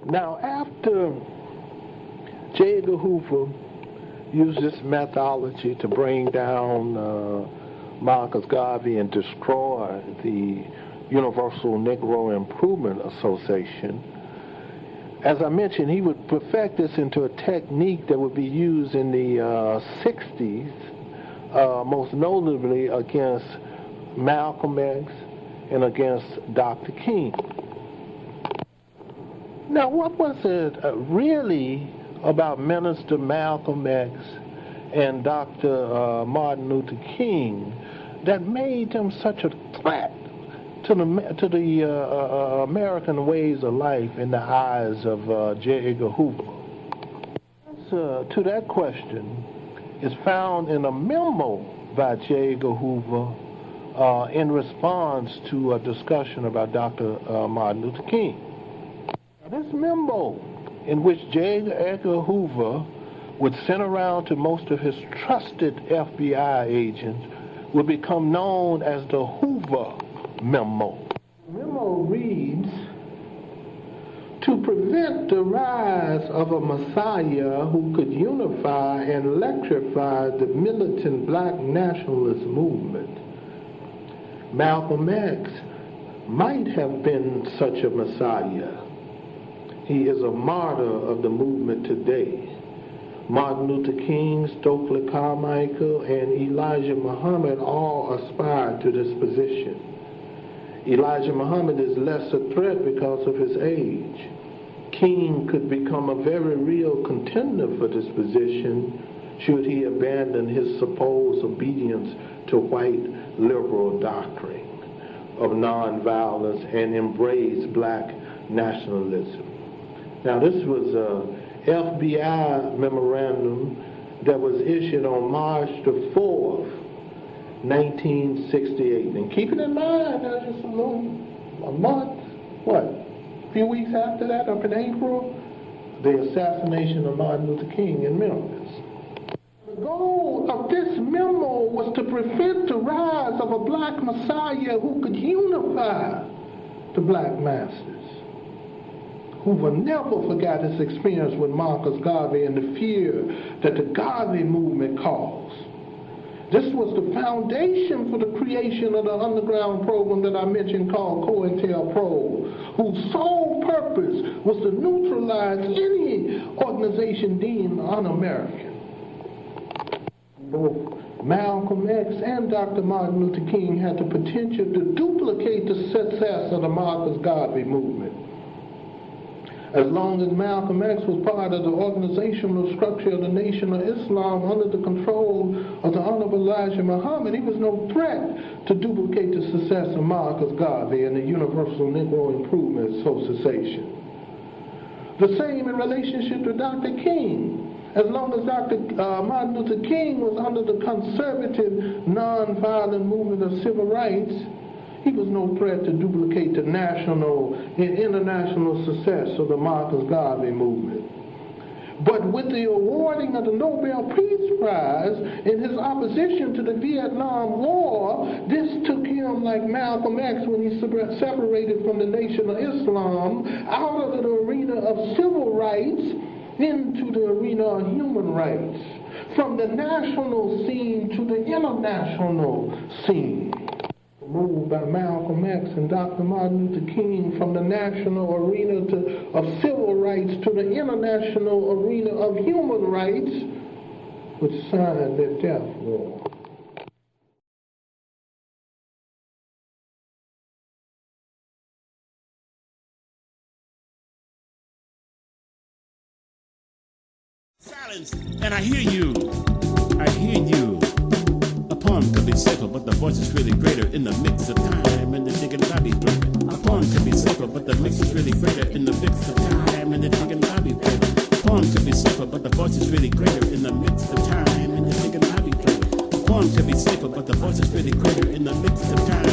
Now, after J Edgar Hoover used this methodology to bring down Marcus Garvey and destroy the Universal Negro Improvement Association, as I mentioned, he would perfect this into a technique that would be used in the 60s, most notably against Malcolm X and against Dr. King. Now, what was it really about Minister Malcolm X and Dr. Martin Luther King that made them such a threat to the American ways of life in the eyes of J. Edgar Hoover? The answer to that question is found in a memo by J. Edgar Hoover in response to a discussion about Dr. Martin Luther King. Now, this memo, in which J. Edgar Hoover would send around to most of his trusted FBI agents, would become known as the Hoover Memo. The memo reads, to prevent the rise of a messiah who could unify and electrify the militant black nationalist movement. Malcolm X might have been such a messiah. He is a martyr of the movement today. Martin Luther King, Stokely Carmichael, and Elijah Muhammad all aspired to this position. Elijah Muhammad is less a threat because of his age. King could become a very real contender for this position should he abandon his supposed obedience to white liberal doctrine of nonviolence and embrace black nationalism. Now, this was a FBI memorandum that was issued on March the 4th, 1968. And keep it in mind, just a month, a few weeks after that, up in April, the assassination of Martin Luther King in Memphis. The goal of this memo was to prevent the rise of a black messiah who could unify the black masses. Hoover never forgot his experience with Marcus Garvey and the fear that the Garvey movement caused. This was the foundation for the creation of the underground program that I mentioned called COINTELPRO, whose sole purpose was to neutralize any organization deemed un-American. Both Malcolm X and Dr. Martin Luther King had the potential to duplicate the success of the Marcus Garvey movement. As long as Malcolm X was part of the organizational structure of the Nation of Islam under the control of the Honorable Elijah Muhammad, he was no threat to duplicate the success of Marcus Garvey and the Universal Negro Improvement Association. The same in relationship to Dr. King. As long as Dr. Martin Luther King was under the conservative, nonviolent movement of civil rights, he was no threat to duplicate the national and international success of the Marcus Garvey movement. But with the awarding of the Nobel Peace Prize in his opposition to the Vietnam War, this took him, like Malcolm X when he separated from the Nation of Islam, out of the arena of civil rights into the arena of human rights, from the national scene to the international scene. Moved by Malcolm X and Dr. Martin Luther King from the national arena of civil rights to the international arena of human rights, which signed their death warrant. Silence, and I hear you. A poem could be safer, but the voice is really greater in the mix of time and the digging Bobby flavor. A poem could be safer, but the mix is really greater in the mix of time and the digging Bobby flavor. A poem could be safer, but the voice is really greater in the mix of time and the digging Bobby flavor. A poem could be safer, but the voice is really greater in the mix of time.